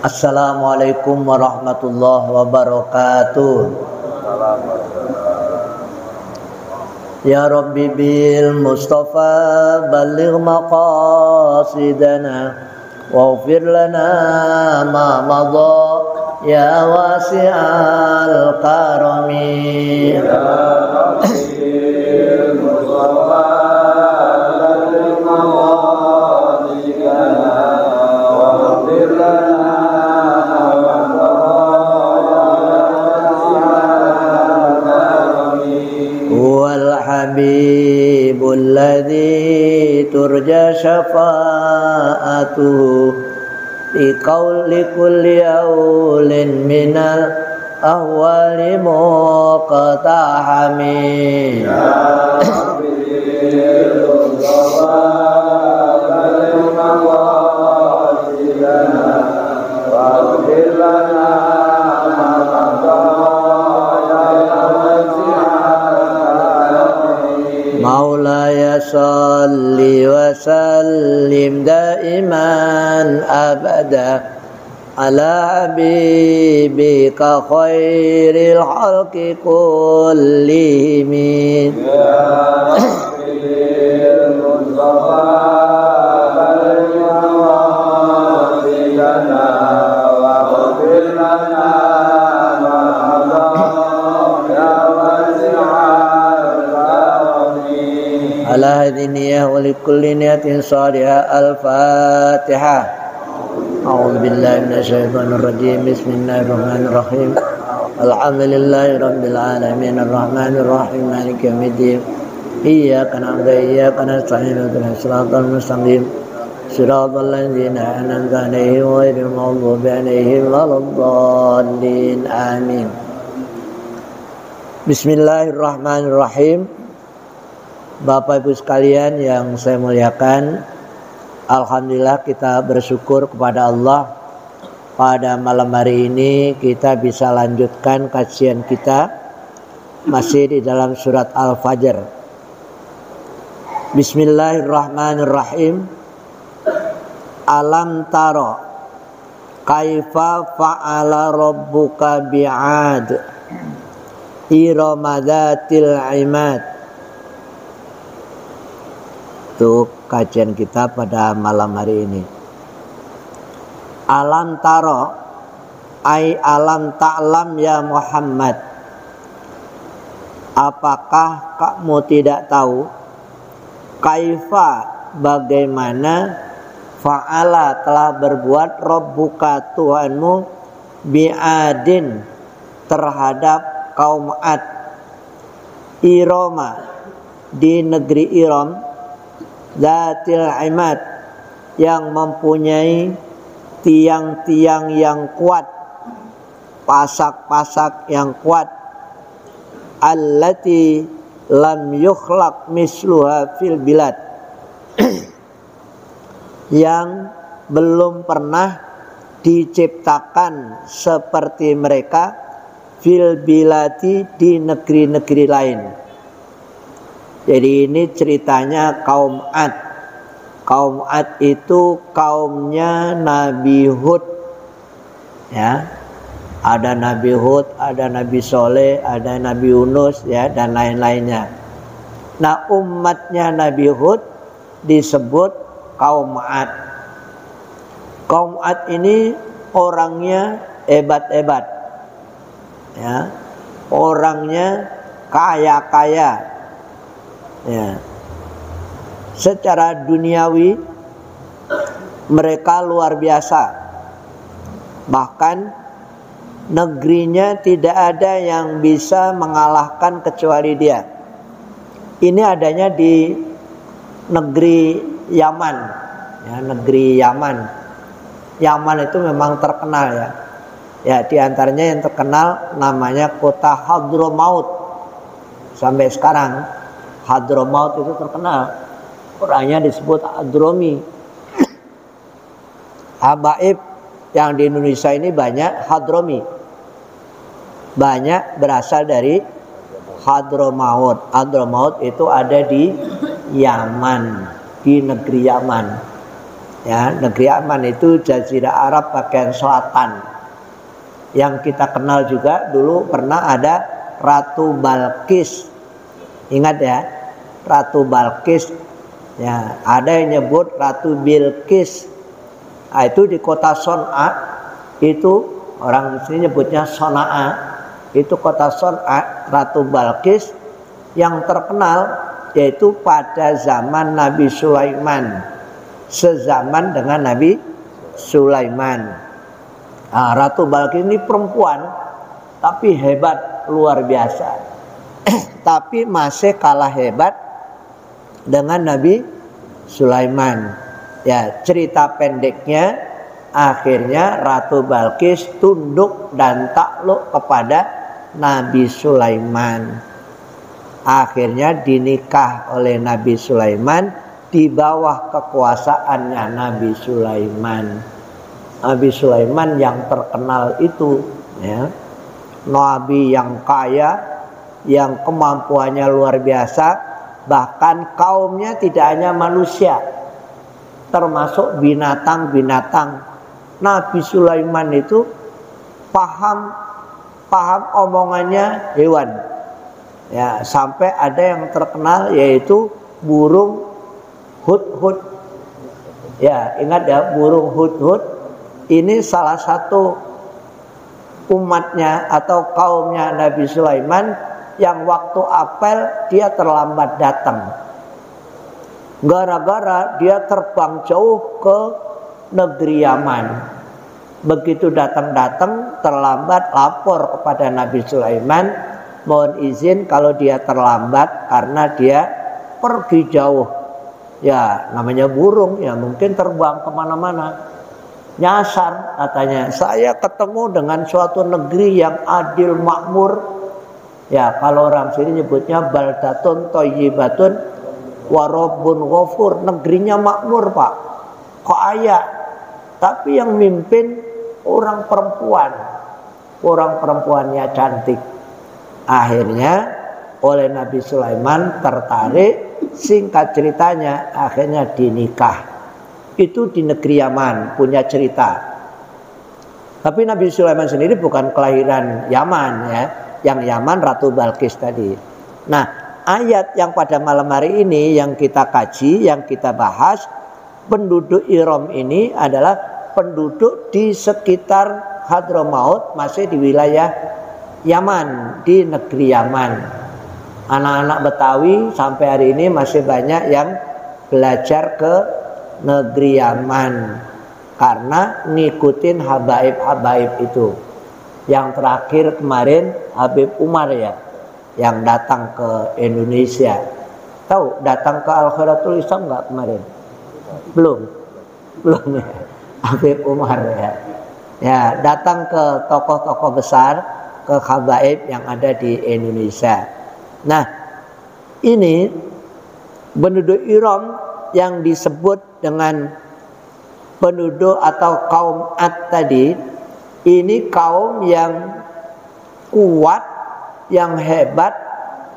Assalamualaikum warahmatullahi wabarakatuh. Ya Rabbi bil Mustafa balligh maqasidana waghfir lana ma madha ya wasi'al karami. Ya Rabbi bil Mustafa balligh maqasidana waghfir lana Habibul ladzi turja syafa'atuhu li kulli aulin minal ahwali muqtahami. Ya Rabbil Mustafa balligh maqasidana waghfir lana Maulaya salli wa sallim daiman abada ala habibika khairil khalqi kullihim. Ya Rabbil Mustafa balligh maqasidana waghfir lana ala hadhihi niyyah wa likulli niyatin salihah. Al-Fatihah. A'udzu billahi minasy syaithanir rajim. Bismillahirrahmanirrahim. Alhamdulillahi rabbil alamin arrahmanir rahim maliki yaumiddin. Iyyaka na'budu wa iyyaka nasta'in ihdinas siratal mustaqim. Siratal ladzina an'amta 'alaihim ghairil maghdubi 'alaihim waladdallin. Amin. Bismillahirrahmanirrahim. Bapak Ibu sekalian yang saya muliakan, alhamdulillah kita bersyukur kepada Allah. Pada malam hari ini kita bisa lanjutkan kajian kita masih di dalam surat Al-Fajr. Bismillahirrahmanirrahim. Alam taro kaifa fa'ala rabbuka bi'ad iramadatil imad. Itu kajian kita pada malam hari ini. Alam taro ai alam ta'lam ya Muhammad. Apakah kamu tidak tahu kaifa bagaimana fa'ala telah berbuat rabbuka Tuhanmu bi'adin terhadap kaum Ad, Iroma di negeri Iram, Zatil imad yang mempunyai tiang-tiang yang kuat, pasak-pasak yang kuat, allati lam yukhlaq misluha fil bilad yang belum pernah diciptakan seperti mereka fil bilati di negeri-negeri lain. Jadi ini ceritanya kaum Ad. Kaum Ad itu kaumnya Nabi Hud. Ya. Ada Nabi Hud, ada Nabi Soleh, ada Nabi Yunus, ya, dan lain-lainnya. Nah, umatnya Nabi Hud disebut kaum Ad. Kaum Ad ini orangnya hebat-hebat. Ya. Orangnya kaya-kaya. Ya. Secara duniawi mereka luar biasa. Bahkan negerinya tidak ada yang bisa mengalahkan kecuali dia. Ini adanya di negeri Yaman, ya, negeri Yaman. Yaman itu memang terkenal, ya. Ya, di antaranya yang terkenal namanya kota Hadramaut. Sampai sekarang Hadramaut itu terkenal. Orangnya disebut Hadromi. Habaib yang di Indonesia ini banyak Hadromi. Banyak berasal dari Hadramaut. Hadramaut itu ada di Yaman, di negeri Yaman. Ya, negeri aman itu Jazirah Arab bagian selatan. Yang kita kenal juga dulu pernah ada Ratu Balqis. Ingat ya, Ratu Balqis. Ya, ada yang nyebut Ratu Bilqis. Nah, itu di kota Son'a, itu orang sini nyebutnya Son'a. Itu kota Son'a, Ratu Balqis yang terkenal yaitu pada zaman Nabi Sulaiman. Sezaman dengan Nabi Sulaiman. Nah, Ratu Balqis ini perempuan tapi hebat luar biasa. Tapi masih kalah hebat dengan Nabi Sulaiman. Ya, cerita pendeknya akhirnya Ratu Balqis tunduk dan takluk kepada Nabi Sulaiman. Akhirnya dinikah oleh Nabi Sulaiman di bawah kekuasaannya Nabi Sulaiman. Nabi Sulaiman yang terkenal itu, ya, nabi yang kaya, yang kemampuannya luar biasa, bahkan kaumnya tidak hanya manusia, termasuk binatang-binatang. Nabi Sulaiman itu paham omongannya hewan. Ya, sampai ada yang terkenal yaitu burung hudhud. Ya, ingat ya, burung hudhud ini salah satu umatnya atau kaumnya Nabi Sulaiman yang waktu apel dia terlambat datang. Gara-gara dia terbang jauh ke negeri Yaman. Begitu datang terlambat, lapor kepada Nabi Sulaiman, mohon izin kalau dia terlambat karena dia pergi jauh. Ya, namanya burung, ya mungkin terbang kemana-mana. Nyasar katanya, saya ketemu dengan suatu negeri yang adil makmur. Ya, kalau orang sini nyebutnya baldatun thayyibatun wa rabbun ghafur. Negerinya makmur, Pak, kaya, tapi yang mimpin orang perempuan. Orang perempuannya cantik. Akhirnya oleh Nabi Sulaiman tertarik. Singkat ceritanya akhirnya dinikah. Itu di negeri Yaman, punya cerita. Tapi Nabi Sulaiman sendiri bukan kelahiran Yaman, ya. Yang Yaman Ratu Balqis tadi. Nah, ayat yang pada malam hari ini yang kita kaji, yang kita bahas, penduduk Iram ini adalah penduduk di sekitar Hadramaut, masih di wilayah Yaman, di negeri Yaman. Anak-anak Betawi sampai hari ini masih banyak yang belajar ke negeri Yaman karena ngikutin habaib-habaib itu. Yang terakhir kemarin Habib Umar, ya, yang datang ke Indonesia. Tahu datang ke Al-Khiratul Islam nggak kemarin? Belum ya. Habib Umar, ya. Ya, datang ke tokoh-tokoh besar, ke habaib yang ada di Indonesia. Nah, ini penduduk Iram yang disebut dengan penduduk atau kaum Ad tadi, ini kaum yang kuat, yang hebat,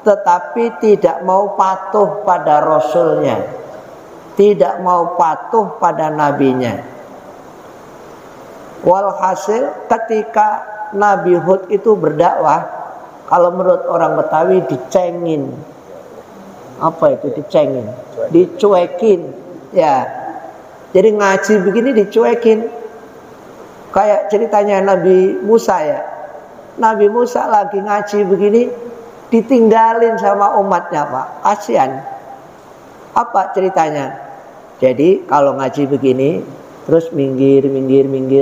tetapi tidak mau patuh pada Rasulnya, tidak mau patuh pada nabinya. Walhasil ketika Nabi Hud itu berdakwah, kalau menurut orang Betawi dicengin. Apa itu dicengin? Dicuekin. Ya. Jadi ngaji begini dicuekin. Kayak ceritanya Nabi Musa, ya. Nabi Musa lagi ngaji begini ditinggalin sama umatnya, Pak. Kasihan. Apa ceritanya? Jadi kalau ngaji begini terus minggir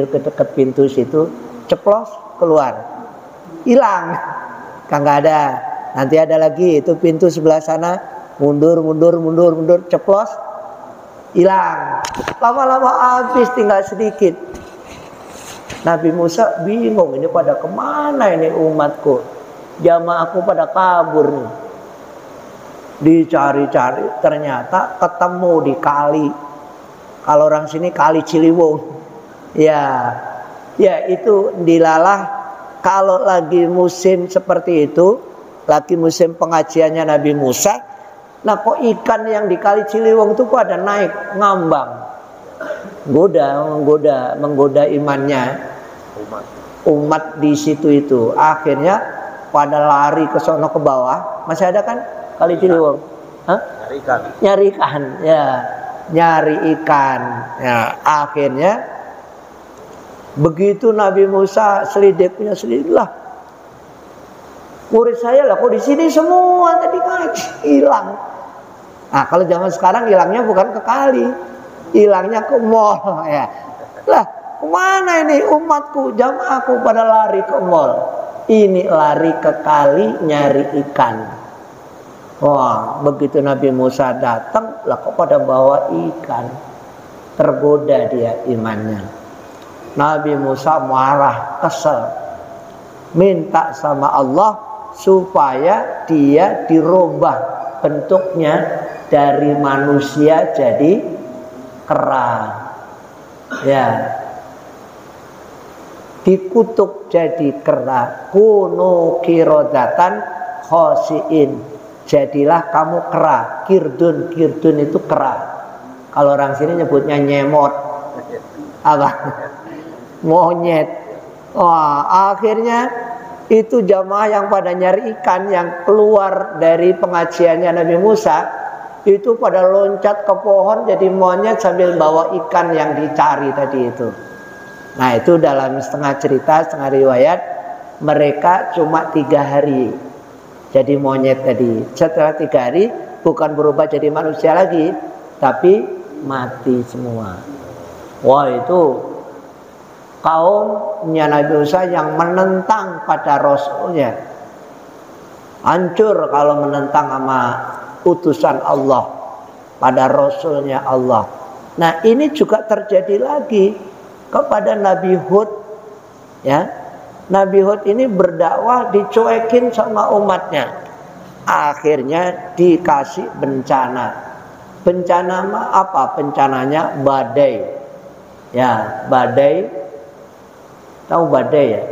ke dekat pintu situ, ceplos keluar. Hilang. Kagak ada. Nanti ada lagi itu pintu sebelah sana, mundur, ceplos, hilang. Lama-lama habis, tinggal sedikit. Nabi Musa bingung, ini pada kemana ini umatku? Jamaahku pada kabur nih. Dicari-cari, ternyata ketemu di kali. Kalau orang sini kali Ciliwung. Ya itu dilalah. Kalau lagi musim seperti itu, lagi musim pengajiannya Nabi Musa, nah kok ikan yang di Kali Ciliwung itu kok ada naik ngambang. menggoda imannya umat di situ itu. Akhirnya pada lari ke sono ke bawah. Masih ada kan Kali Ciliwung? Nyari ikan, ya, nyari ikan. Ya, akhirnya begitu Nabi Musa punya selidik lah. Murid saya lah, kok di sini semua tadi ngaji hilang. Nah, kalau zaman sekarang hilangnya bukan ke kali, hilangnya ke mall ya. Lah, kemana ini umatku, jamaahku pada lari ke mall? Ini lari ke kali nyari ikan. Wah, begitu Nabi Musa datang, lah kok pada bawa ikan. Tergoda dia imannya. Nabi Musa marah, kesel, minta sama Allah supaya dia dirubah bentuknya dari manusia jadi kera, ya, dikutuk jadi kera. Kunu kirodatan khosiin, jadilah kamu kera. Kirdun itu kera. Kalau orang sini nyebutnya nyemot, apa? Monyet. Wah, akhirnya itu jamaah yang pada nyari ikan yang keluar dari pengajiannya Nabi Musa itu pada loncat ke pohon jadi monyet sambil bawa ikan yang dicari tadi itu. Nah, itu dalam setengah cerita, setengah riwayat, mereka cuma 3 hari jadi monyet tadi. Setelah 3 hari bukan berubah jadi manusia lagi, tapi mati semua. Wah, itu kaumnya Nabi Musa yang menentang pada Rasulnya. Hancur kalau menentang sama utusan Allah pada Rasulnya Allah. Nah, ini juga terjadi lagi kepada Nabi Hud, ya. Nabi Hud ini berdakwah dicuekin sama umatnya. Akhirnya dikasih bencana. Bencana apa? Bencananya badai. Ya, badai. Tahu badai ya?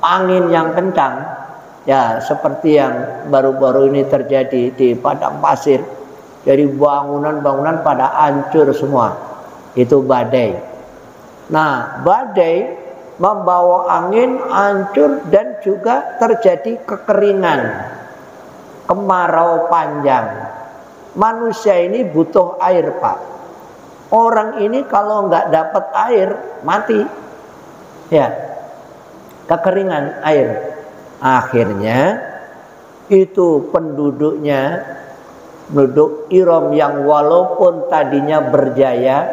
Angin yang kencang, ya, seperti yang baru-baru ini terjadi di padang pasir. Jadi bangunan-bangunan pada hancur semua. Itu badai. Nah, badai membawa angin hancur dan juga terjadi kekeringan, kemarau panjang. Manusia ini butuh air, Pak. Orang ini kalau nggak dapat air mati. Ya, kekeringan air. Akhirnya itu penduduk Iram yang walaupun tadinya berjaya,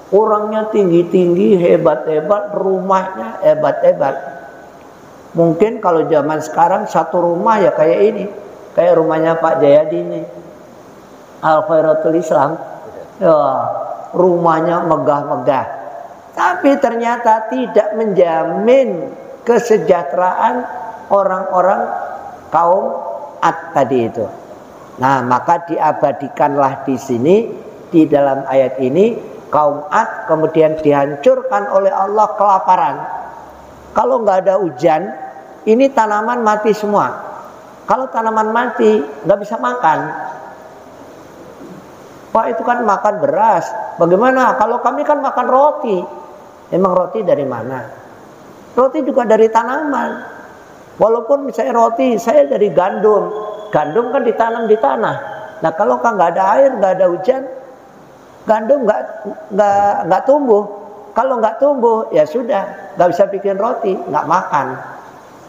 orangnya tinggi-tinggi, hebat-hebat, rumahnya hebat-hebat. Mungkin kalau zaman sekarang satu rumah ya kayak ini, kayak rumahnya Pak Jayadi ini, Al Khairatul Islam. Ya, rumahnya megah-megah. Tapi ternyata tidak menjamin kesejahteraan orang-orang kaum Ad tadi itu. Nah, maka diabadikanlah di sini di dalam ayat ini kaum Ad kemudian dihancurkan oleh Allah kelaparan. Kalau nggak ada hujan, ini tanaman mati semua. Kalau tanaman mati, nggak bisa makan. Pak, itu kan makan beras. Bagaimana? Kalau kami kan makan roti. Emang roti dari mana? Roti juga dari tanaman. Walaupun misalnya roti saya dari gandum. Gandum kan ditanam di tanah. Nah, kalau kan nggak ada air, nggak ada hujan, gandum nggak tumbuh. Kalau nggak tumbuh, ya sudah, nggak bisa bikin roti, nggak makan.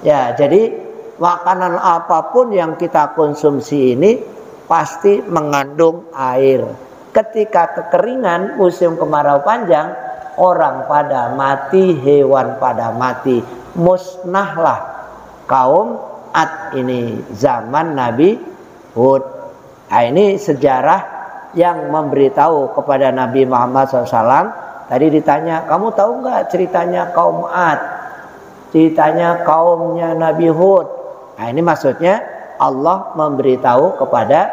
Ya, jadi makanan apapun yang kita konsumsi ini pasti mengandung air. Ketika kekeringan, musim kemarau panjang, orang pada mati, hewan pada mati. Musnahlah kaum Ad ini zaman Nabi Hud. Nah, ini sejarah yang memberitahu kepada Nabi Muhammad SAW. Tadi ditanya, kamu tahu nggak ceritanya kaum Ad? Ceritanya kaumnya Nabi Hud. Nah, ini maksudnya Allah memberitahu kepada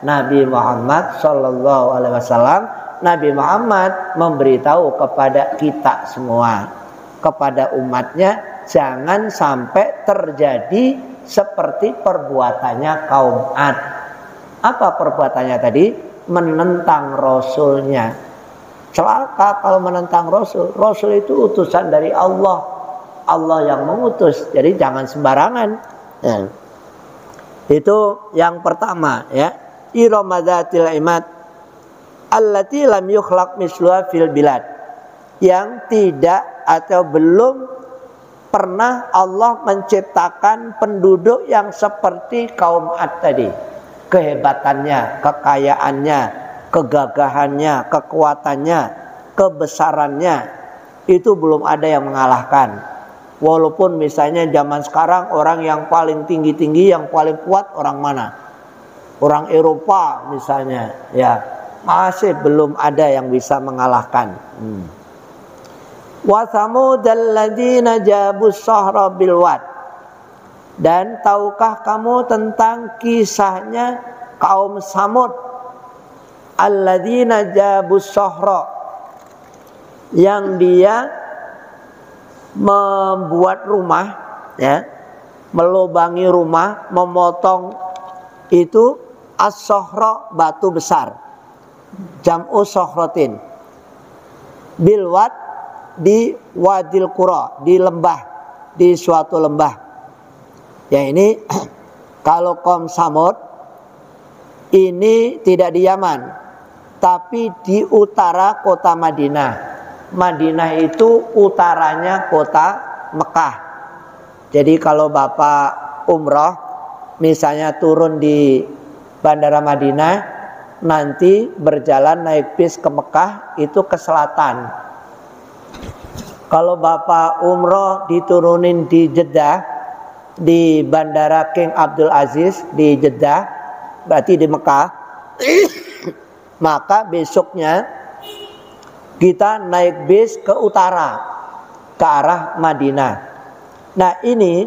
Nabi Muhammad SAW. Nabi Muhammad memberitahu kepada kita semua, kepada umatnya, jangan sampai terjadi seperti perbuatannya kaum Ad. Apa perbuatannya tadi? Menentang Rasulnya. Celaka kalau menentang Rasul. Rasul itu utusan dari Allah. Allah yang mengutus. Jadi jangan sembarangan. Ya. Itu yang pertama ya. Iramadatil imad allati lam yukhlaq misluha fil bilad. Yang tidak atau belum pernah Allah menciptakan penduduk yang seperti kaum Ad tadi. Kehebatannya, kekayaannya, kegagahannya, kekuatannya, kebesarannya, itu belum ada yang mengalahkan. Walaupun misalnya zaman sekarang orang yang paling tinggi-tinggi, yang paling kuat orang mana? Orang Eropa misalnya, ya masih belum ada yang bisa mengalahkan. Wa thamudal ladzina jabus sahra bil wad. Dan tahukah kamu tentang kisahnya kaum Samud? Alladzina jabus sahra, yang dia membuat rumah, ya, melubangi rumah, memotong itu as-sahra, batu besar, jam'u sahratin, bilwad, di wadil qura, di lembah, di suatu lembah. Ya, ini kalau kaum Samud ini tidak di Yaman, tapi di utara kota Madinah. Madinah itu utaranya kota Mekah. Jadi kalau Bapak umroh, misalnya turun di Bandara Madinah, nanti berjalan naik bis ke Mekah, itu ke selatan. Kalau Bapak umroh diturunin di Jeddah, di Bandara King Abdul Aziz di Jeddah, berarti di Mekah, maka besoknya kita naik bis ke utara, ke arah Madinah. Nah, ini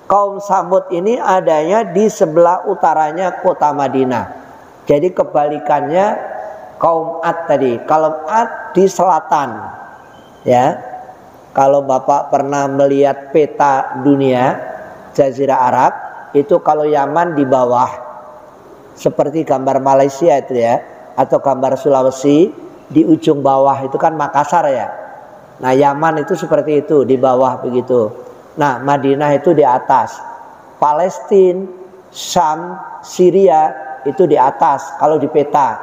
kaum Samud ini adanya di sebelah utaranya kota Madinah. Jadi kebalikannya kaum Ad tadi. Kalau Ad di selatan, ya. Kalau Bapak pernah melihat peta dunia Jazirah Arab, itu kalau Yaman di bawah, seperti gambar Malaysia itu ya, atau gambar Sulawesi. Di ujung bawah itu kan Makassar ya. Nah, Yaman itu seperti itu, di bawah begitu. Nah, Madinah itu di atas. Palestina, Syam, Syria itu di atas kalau di peta.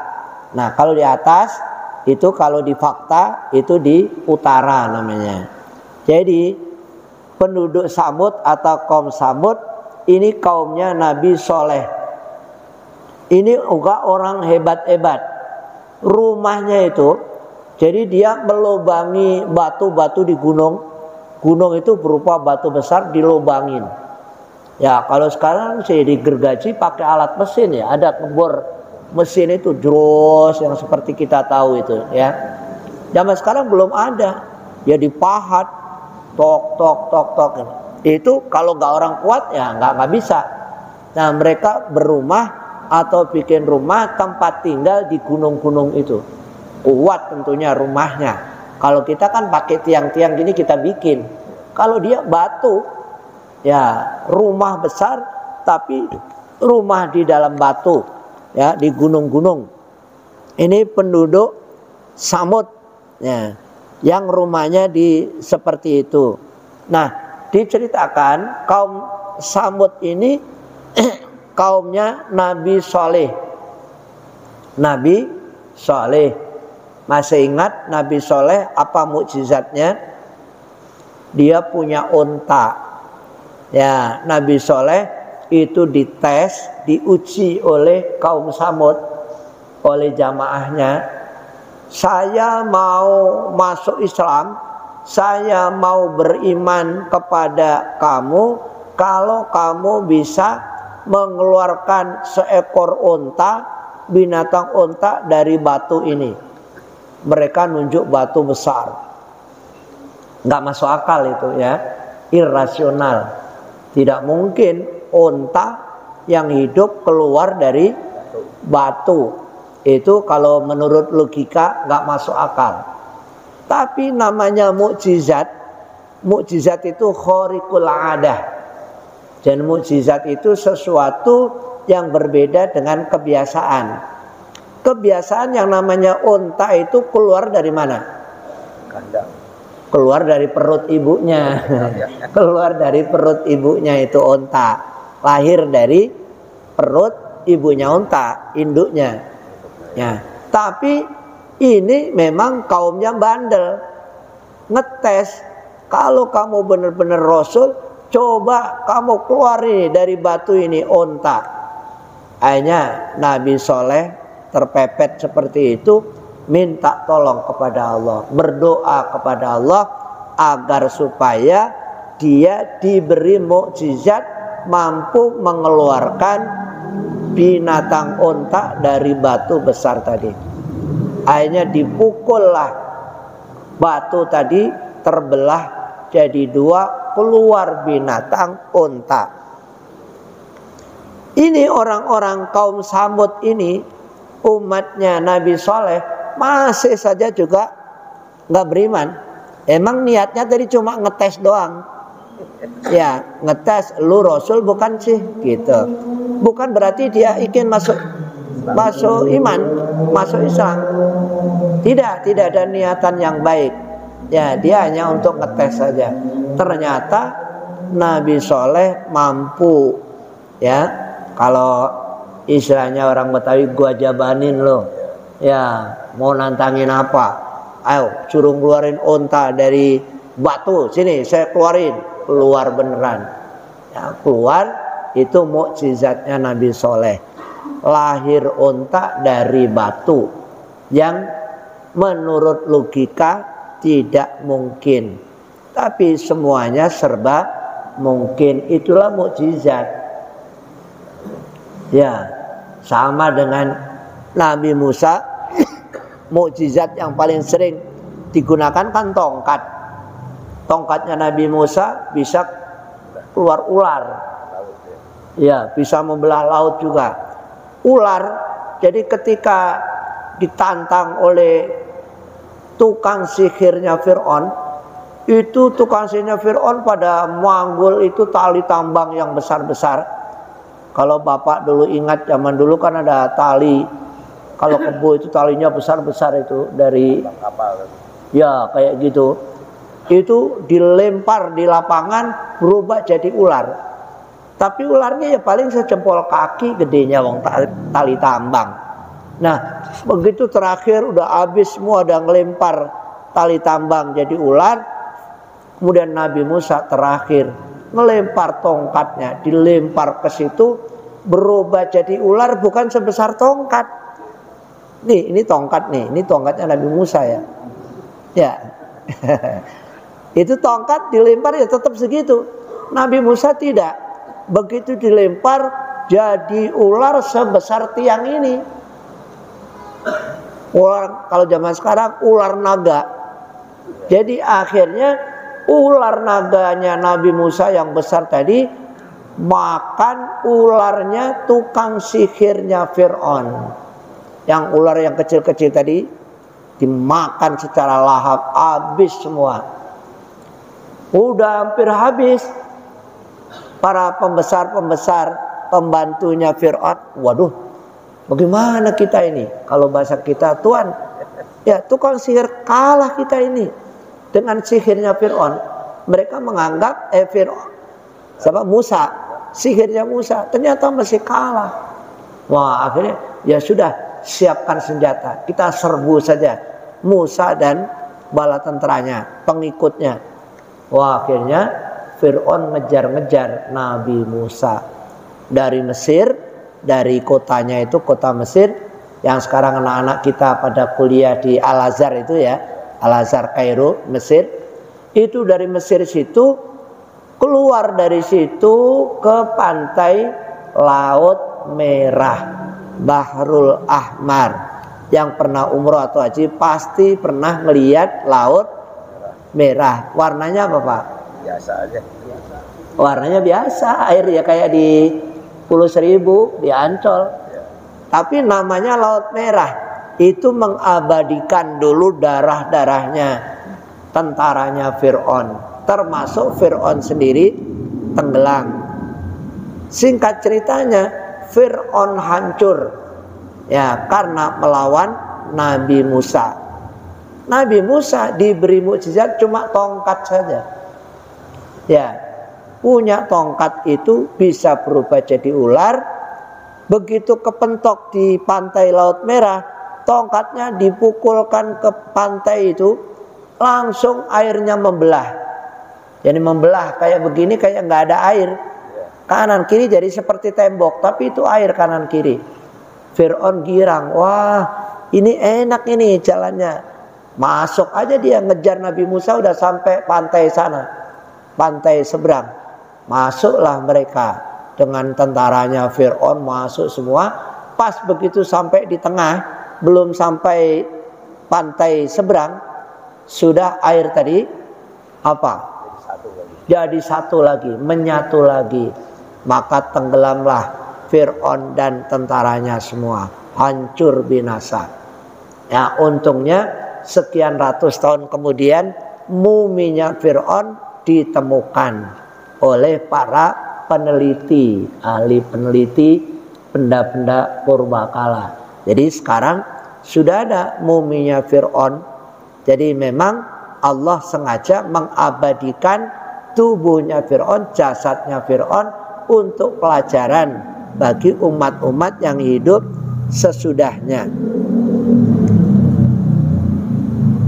Nah, kalau di atas itu, kalau di fakta itu di utara namanya. Jadi penduduk Samud atau kaum Samud ini kaumnya Nabi Soleh. Ini juga orang hebat-hebat. Rumahnya itu, jadi dia melubangi batu-batu di gunung. Gunung itu berupa batu besar dilubangin. Ya, kalau sekarang sih digergaji pakai alat mesin ya. Ada kebor mesin itu jros yang seperti kita tahu itu ya. Zaman sekarang belum ada. Ya dipahat, tok tok tok tok. Itu kalau nggak orang kuat ya nggak bisa. Nah, mereka berumah atau bikin rumah tempat tinggal di gunung-gunung itu. Kuat tentunya rumahnya. Kalau kita kan pakai tiang-tiang gini kita bikin. Kalau dia batu, ya rumah besar tapi rumah di dalam batu, ya di gunung-gunung. Ini penduduk Samud, ya, yang rumahnya di seperti itu. Nah, diceritakan kaum Samud ini kaumnya Nabi Soleh. Nabi Soleh. Masih ingat Nabi Soleh apa mukjizatnya? Dia punya unta. Ya, Nabi Soleh itu dites, diuji oleh kaum Samud, oleh jamaahnya. Saya mau masuk Islam, saya mau beriman kepada kamu kalau kamu bisa mengeluarkan seekor unta, binatang unta dari batu ini. Mereka nunjuk batu besar. Nggak masuk akal itu ya, irrasional. Tidak mungkin unta yang hidup keluar dari batu. Itu kalau menurut logika nggak masuk akal. Tapi namanya mukjizat. Mukjizat itu khariqul adah. Dan mukjizat itu sesuatu yang berbeda dengan kebiasaan. kebiasaan yang namanya unta itu keluar dari mana? Kandang. Keluar dari perut ibunya. Keluar dari perut ibunya itu unta. Lahir dari perut ibunya unta, induknya. Ya, tapi ini memang kaumnya bandel. Ngetes, kalau kamu benar-benar Rasul, coba kamu keluar ini dari batu ini unta. Akhirnya Nabi Soleh terpepet seperti itu, minta tolong kepada Allah, berdoa kepada Allah agar supaya dia diberi mukjizat mampu mengeluarkan binatang unta dari batu besar tadi. Akhirnya dipukullah batu tadi, terbelah jadi dua, keluar binatang unta. Ini orang-orang kaum Samud ini, umatnya Nabi Soleh, masih saja juga nggak beriman. Emang niatnya tadi cuma ngetes doang. Ya, ngetes, lu Rasul bukan sih, gitu. Bukan berarti dia ingin masuk iman, masuk Islam. Tidak ada niatan yang baik. Ya, dia hanya untuk ngetes saja. Ternyata Nabi Soleh mampu, ya. Kalau istilahnya orang Betawi, gua jabanin lo. Ya, mau nantangin apa? Ayo, suruh keluarin unta dari batu. Sini, saya keluarin. Keluar beneran. Ya, keluar, itu mukjizatnya Nabi Soleh. Lahir unta dari batu. Yang menurut logika tidak mungkin. Tapi semuanya serba mungkin. Itulah mukjizat. Ya, sama dengan Nabi Musa, mukjizat yang paling sering digunakan kan tongkat. Tongkatnya Nabi Musa bisa keluar ular. Ya, bisa membelah laut juga. Ular, jadi ketika ditantang oleh tukang sihirnya Fir'aun, itu tukang sihirnya Fir'aun pada manggul itu tali tambang yang besar-besar. Kalau Bapak dulu ingat, zaman dulu kan ada tali, kalau kebo itu talinya besar-besar itu dari kapal. Ya, kayak gitu. Itu dilempar di lapangan, berubah jadi ular. Tapi ularnya ya paling sejempol kaki gedenya, wong tali tambang. Nah, begitu terakhir udah habis semua, udah ngelempar tali tambang jadi ular. Kemudian Nabi Musa terakhir ngelempar tongkatnya, dilempar ke situ, berubah jadi ular bukan sebesar tongkat. Nih, ini tongkat nih, ini tongkatnya Nabi Musa ya. Ya. Itu tongkat dilempar ya tetap segitu. Nabi Musa tidak. Begitu dilempar jadi ular sebesar tiang ini. Ular, kalau zaman sekarang ular naga. Jadi akhirnya ular naganya Nabi Musa yang besar tadi makan ularnya tukang sihirnya Fir'aun. Yang ular yang kecil-kecil tadi dimakan secara lahap, habis semua. Udah hampir habis. Para pembesar-pembesar pembantunya Fir'aun, waduh, bagaimana kita ini? Kalau bahasa kita, Tuhan, ya tukang sihir kalah kita ini dengan sihirnya Fir'aun. Mereka menganggap Fir'aun, siapa? Musa, sihirnya Musa, ternyata masih kalah. Wah, akhirnya ya sudah, siapkan senjata, kita serbu saja Musa dan bala tenteranya, pengikutnya. Wah, akhirnya Fir'aun ngejar-ngejar Nabi Musa dari Mesir, dari kotanya itu, kota Mesir yang sekarang anak-anak kita pada kuliah di Al-Azhar itu ya, Al-Azhar Kairo, Mesir. Itu dari Mesir situ, keluar dari situ ke pantai Laut Merah, Bahrul Ahmar. Yang pernah umroh atau haji pasti pernah melihat Laut Merah. Warnanya apa, Pak? Biasa aja. Warnanya biasa, air ya kayak di Pulau Seribu, di Ancol. Tapi namanya Laut Merah. Itu mengabadikan dulu darah-darahnya tentaranya Fir'aun, termasuk Fir'aun sendiri tenggelam. Singkat ceritanya, Fir'aun hancur. Ya, karena melawan Nabi Musa. Nabi Musa diberi mukjizat cuma tongkat saja. Ya, punya tongkat itu bisa berubah jadi ular. Begitu kepentok di pantai Laut Merah, tongkatnya dipukulkan ke pantai itu, langsung airnya membelah. Jadi membelah kayak begini, kayak nggak ada air. Kanan kiri jadi seperti tembok, tapi itu air kanan kiri. Fir'aun girang, wah ini enak ini jalannya. Masuk aja dia ngejar Nabi Musa, udah sampai pantai sana, pantai seberang. Masuklah mereka dengan tentaranya Fir'aun, masuk semua. Pas begitu sampai di tengah, belum sampai pantai seberang, sudah air tadi apa? Jadi satu lagi, menyatu lagi. Maka tenggelamlah Fir'aun dan tentaranya semua, hancur binasa. Ya, untungnya sekian ratus tahun kemudian muminya Fir'aun ditemukan oleh para peneliti, ahli peneliti benda-benda purbakala. Jadi sekarang sudah ada muminya Fir'aun. Jadi memang Allah sengaja mengabadikan tubuhnya Fir'aun, jasadnya Fir'aun untuk pelajaran bagi umat-umat yang hidup sesudahnya.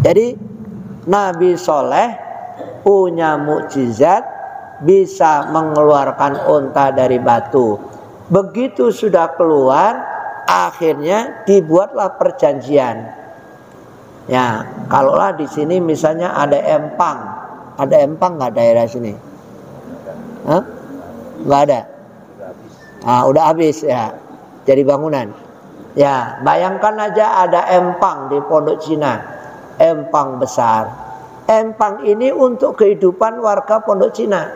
Jadi Nabi Soleh punya mukjizat, bisa mengeluarkan unta dari batu. Begitu sudah keluar, akhirnya dibuatlah perjanjian. Ya, kalaulah di sini misalnya ada empang nggak daerah sini? Hah? Nggak ada. Ah, udah habis ya. Jadi bangunan. Ya, bayangkan aja ada empang di Pondok Cina. Empang besar. Empang ini untuk kehidupan warga Pondok Cina.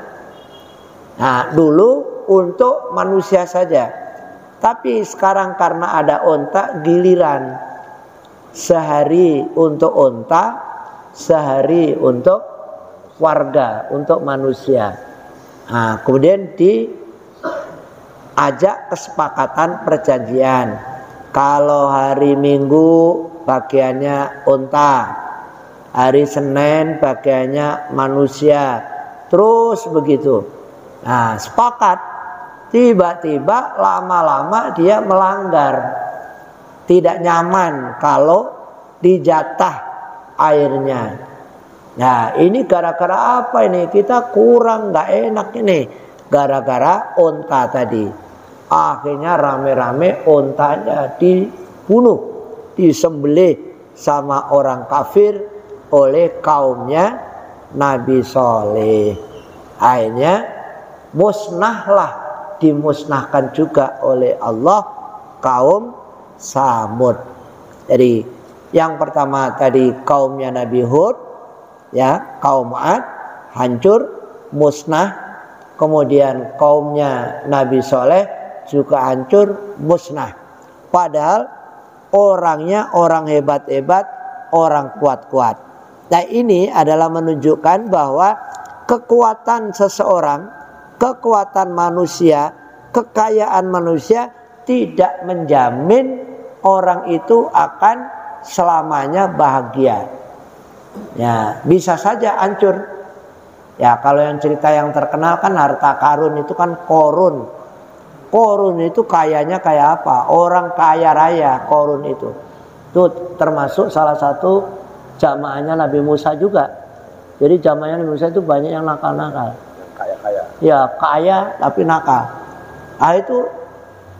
Nah, dulu untuk manusia saja. Tapi sekarang karena ada onta, giliran. Sehari untuk onta, sehari untuk warga, untuk manusia. Nah, kemudian diajak kesepakatan perjanjian. Kalau hari Minggu bagiannya unta, hari Senin bagiannya manusia, terus begitu. Nah, sepakat. Tiba-tiba lama-lama dia melanggar, tidak nyaman kalau dijatah airnya. Nah, ini gara-gara apa ini? Kita kurang, nggak enak ini. Gara-gara unta tadi. Akhirnya rame-rame untanya dibunuh, disembelih sama orang kafir oleh kaumnya Nabi Soleh. Akhirnya dimusnahkan juga oleh Allah kaum Samud. Jadi yang pertama tadi kaumnya Nabi Hud, ya, kaum Ad hancur, musnah. Kemudian kaumnya Nabi Soleh juga hancur, musnah. Padahal orangnya orang hebat-hebat, orang kuat-kuat. Nah, ini adalah menunjukkan bahwa kekuatan seseorang, kekuatan manusia, kekayaan manusia tidak menjamin orang itu akan selamanya bahagia. Ya, bisa saja hancur. Ya, kalau yang cerita yang terkenal kan harta karun itu kan Korun. Korun itu kayanya kayak apa? Orang kaya raya Korun itu. Itu termasuk salah satu jamaahnya Nabi Musa juga. Jadi jamaahnya Nabi Musa itu banyak yang nakal-nakal. Kaya-kaya. Ya, kaya tapi nakal. Nah, itu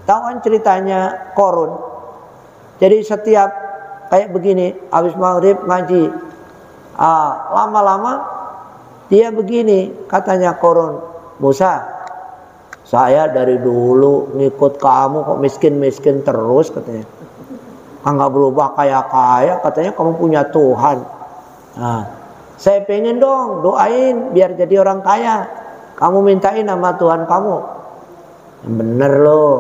tahu kan ceritanya Korun. Jadi setiap kayak begini, habis maghrib ngaji, lama-lama dia begini, katanya Korun, Musa, saya dari dulu ngikut kamu kok miskin-miskin terus, katanya. Nggak berubah kaya-kaya, katanya kamu punya Tuhan. Nah, saya pengen dong doain biar jadi orang kaya. Kamu mintain sama Tuhan kamu. Bener loh,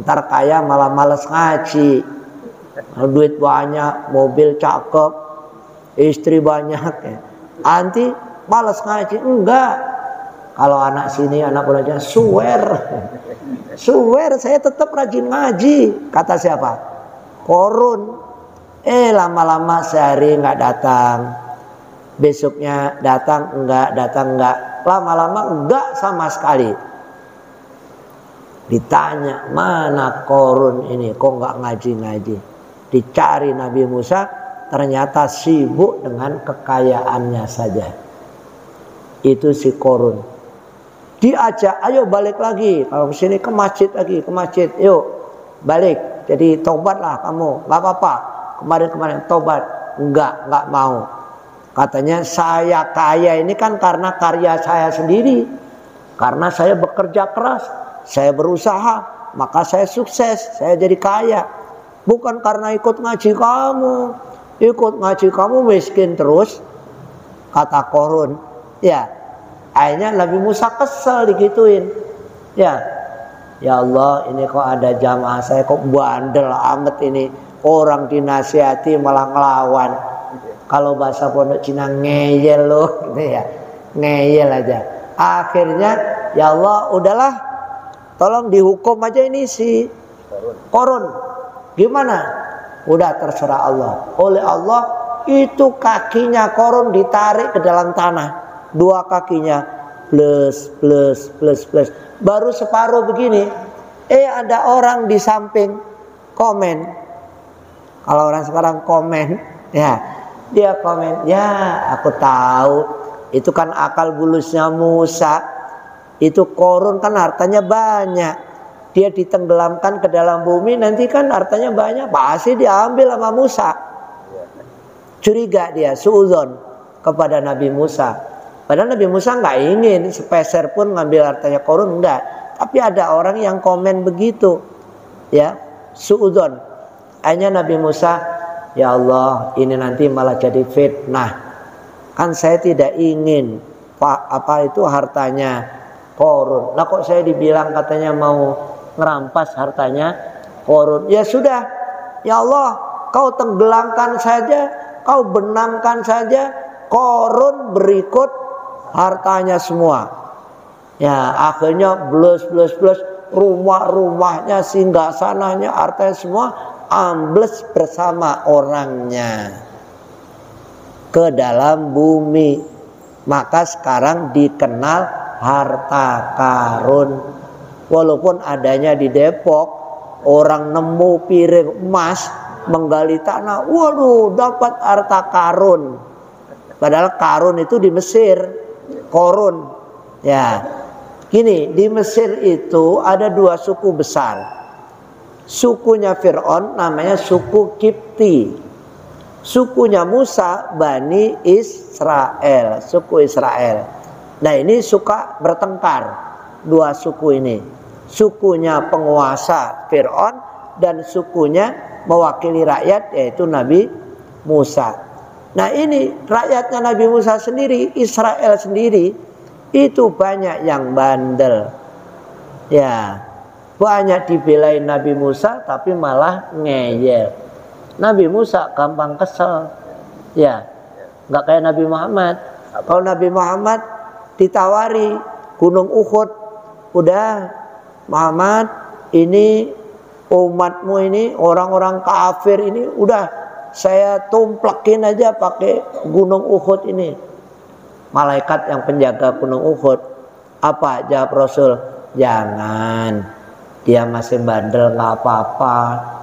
ntar kaya malah males ngaji. Duit banyak, mobil cakep, istri banyak, nanti malas ngaji. Enggak, kalau anak sini anak belajar swear saya tetap rajin ngaji. Kata siapa? Korun. Lama-lama sehari nggak datang, besoknya datang enggak, lama-lama enggak sama sekali. Ditanya, mana Korun ini, kok nggak ngaji-ngaji? Dicari Nabi Musa, ternyata sibuk dengan kekayaannya saja. Itu si Korun. Diajak, ayo balik lagi, kalau kesini ke masjid lagi, ke masjid, yuk balik. Jadi tobatlah kamu, nggak apa-apa. Kemarin tobat, nggak mau. Katanya saya kaya ini kan karena karya saya sendiri, karena saya bekerja keras, saya berusaha, maka saya sukses, saya jadi kaya. Bukan karena ikut ngaji kamu. Ikut ngaji kamu miskin terus, kata Korun. Ya. Akhirnya Nabi Musa kesel digituin. Ya Allah, ini kok ada jamaah saya kok bandel amat ini. Orang dinasihati malah ngelawan. Kalau bahasa pondok Cina ngeyel loh, gitu ya. Ngeyel aja. Akhirnya ya Allah, udahlah. Tolong dihukum aja ini si Korun. Gimana? Udah terserah Allah. Oleh Allah itu kakinya Korun ditarik ke dalam tanah. Dua kakinya plus. Baru separuh begini. Ada orang di samping komen. Kalau orang sekarang komen, ya dia komen, ya aku tahu itu kan akal bulusnya Musa. Itu Korun kan hartanya banyak. Dia ditenggelamkan ke dalam bumi, nanti kan hartanya banyak, pasti diambil sama Musa. Curiga dia, suudzon kepada Nabi Musa. Padahal Nabi Musa nggak ingin sepeser pun ngambil hartanya Korun, enggak. Tapi ada orang yang komen begitu, ya, suudzon. Hanya Nabi Musa, ya Allah, ini nanti malah jadi fitnah. Kan saya tidak ingin apa itu hartanya Korun. Lah kok saya dibilang katanya mau ngerampas hartanya Korun. Ya sudah, ya Allah, kau tenggelamkan saja, kau benamkan saja Korun berikut hartanya semua. Ya akhirnya blus, rumah-rumahnya, singgasananya, hartanya semua ambles bersama orangnya ke dalam bumi. Maka sekarang dikenal harta karun. Walaupun adanya di Depok, orang nemu piring emas, menggali tanah, waduh dapat harta karun. Padahal karun itu di Mesir. Korun, ya, gini, di Mesir itu ada dua suku besar. Sukunya Fir'aun namanya suku Kipti. Sukunya Musa Bani Israel, suku Israel. Nah ini suka bertengkar dua suku ini. Sukunya penguasa Fir'aun dan sukunya mewakili rakyat yaitu Nabi Musa. Nah ini rakyatnya Nabi Musa sendiri, Israel sendiri, itu banyak yang bandel. Ya, banyak dibelain Nabi Musa tapi malah ngeyel. Nabi Musa gampang kesel. Ya, nggak kayak Nabi Muhammad. Kalau Nabi Muhammad ditawari Gunung Uhud, udah Muhammad, ini umatmu ini orang-orang kafir ini udah saya tumplekin aja pakai Gunung Uhud ini. Malaikat yang penjaga Gunung Uhud, apa jawab Rasul? Jangan, dia masih bandel nggak apa-apa,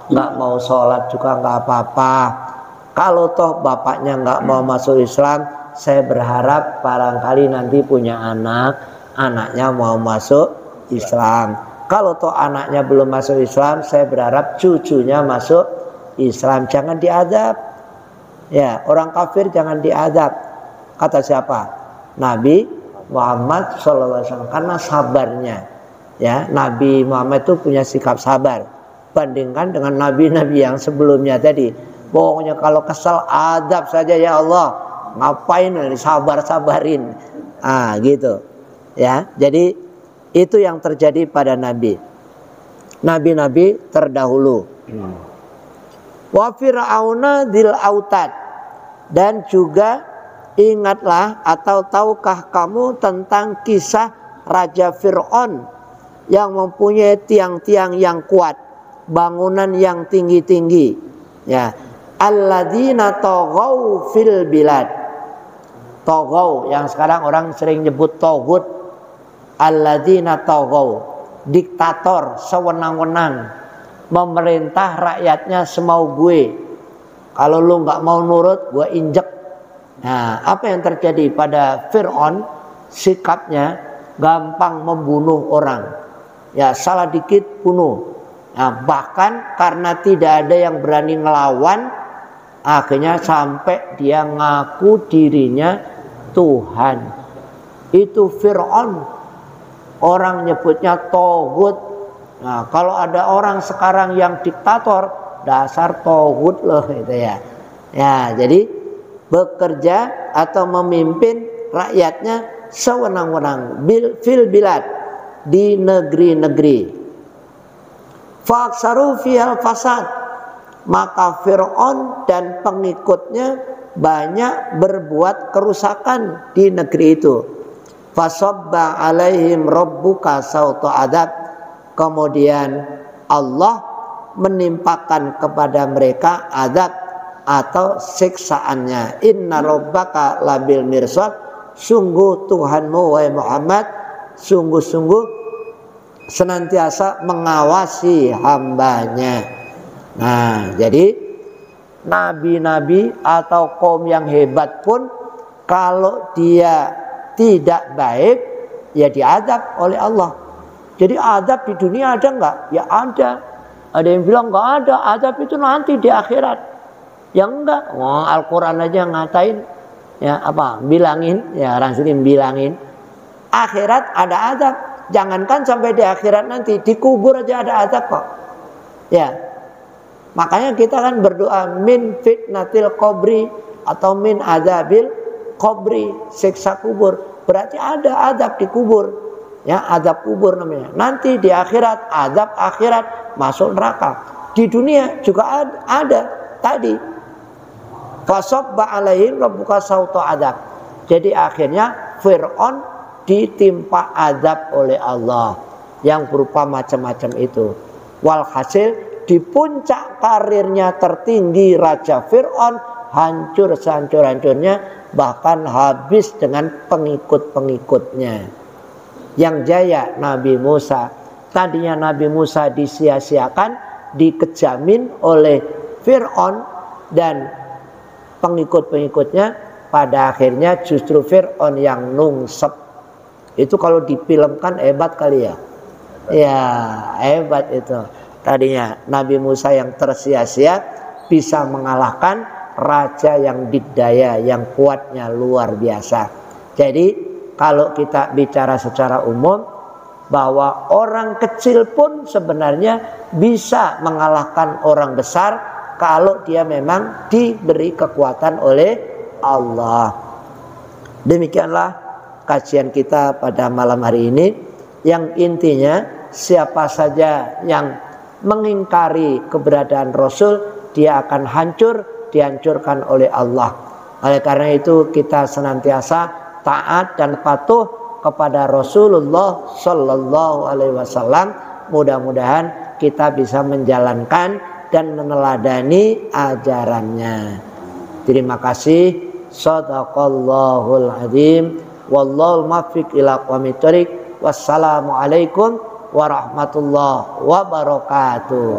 nggak mau sholat juga nggak apa-apa. Kalau toh bapaknya nggak mau masuk Islam, saya berharap barangkali nanti punya anak, anaknya mau masuk Islam. Kalau toh anaknya belum masuk Islam, saya berharap cucunya masuk Islam. Jangan diadab. Ya, orang kafir jangan diadab. Kata siapa? Nabi Muhammad SAW. Karena sabarnya. Ya, Nabi Muhammad itu punya sikap sabar. Bandingkan dengan nabi-nabi yang sebelumnya tadi. Pokoknya kalau kesal adab saja ya Allah. Ngapain sabar-sabarin. Gitu. Ya, jadi itu yang terjadi pada nabi. Nabi-nabi terdahulu. Wa fir'auna dzil autad, dan juga ingatlah atau tahukah kamu tentang kisah Raja Fir'aun yang mempunyai tiang-tiang yang kuat, bangunan yang tinggi-tinggi. Ya, alladzina taghaw fil bilad. Taghaw yang sekarang orang sering nyebut tagut. Alladzina taghaw, diktator sewenang-wenang, memerintah rakyatnya semau gue. Kalau lu nggak mau nurut, gue injek. Nah, apa yang terjadi pada Fir'aun? Sikapnya gampang membunuh orang. Ya, salah dikit bunuh. Nah, bahkan karena tidak ada yang berani ngelawan, akhirnya sampai dia ngaku dirinya Tuhan. Itu Fir'aun. Orang nyebutnya togut. Nah, kalau ada orang sekarang yang diktator, dasar togut loh itu ya. Ya, jadi bekerja atau memimpin rakyatnya sewenang-wenang fil bilad, di negeri-negeri. Fa'aksaru fihal fasad, maka Fir'aun dan pengikutnya banyak berbuat kerusakan di negeri itu. Fasabba alaihim rabbuka sauta adab, kemudian Allah menimpakan kepada mereka adab atau siksaannya. Inna rabbaka labil mirsad, sungguh Tuhanmu wahai Muhammad sungguh-sungguh senantiasa mengawasi hambanya. Nah, jadi nabi-nabi atau kaum yang hebat pun kalau dia tidak baik, ya diadab oleh Allah. Jadi adab di dunia ada enggak? Ya ada. Ada yang bilang enggak ada, adab itu nanti di akhirat. Ya enggak. Wah, Al-Quran aja ngatain, ya apa? Bilangin, ya orang sini bilangin. Akhirat ada adab. Jangankan sampai di akhirat nanti, di kubur aja ada adab kok. Ya. Makanya kita kan berdoa min fitnatil qabri atau min adabil qabri, siksa kubur. Berarti ada adab di kubur. Ya, adab kubur namanya. Nanti di akhirat, adab akhirat, masuk neraka. Di dunia juga ada tadi. Fasabba alaihim rabbuka sauta adab. Jadi akhirnya Fir'aun ditimpa adab oleh Allah yang berupa macam-macam itu. Walhasil di puncak karirnya tertinggi Raja Fir'aun, hancur sehancur-hancurnya, bahkan habis dengan pengikut-pengikutnya. Yang jaya Nabi Musa. Tadinya Nabi Musa disia-siakan, dikejamin oleh Fir'aun dan pengikut-pengikutnya. Pada akhirnya justru Fir'aun yang nungsep. Itu kalau difilmkan hebat kali ya. Ya hebat itu. Tadinya Nabi Musa yang tersia-sia bisa mengalahkan raja yang dikdaya, yang kuatnya luar biasa. Jadi kalau kita bicara secara umum, bahwa orang kecil pun sebenarnya bisa mengalahkan orang besar kalau dia memang diberi kekuatan oleh Allah. Demikianlah kajian kita pada malam hari ini, yang intinya siapa saja yang mengingkari keberadaan Rasul, dia akan hancur, dihancurkan oleh Allah. Oleh karena itu kita senantiasa taat dan patuh kepada Rasulullah Sallallahu Alaihi Wasallam. Mudah-mudahan kita bisa menjalankan dan meneladani ajarannya. Terima kasih. Shadaqallahul adzim. Wallahul muwaffiq ila aqwamit thoriq. Wassalamualaikum warahmatullahi wabarakatuh.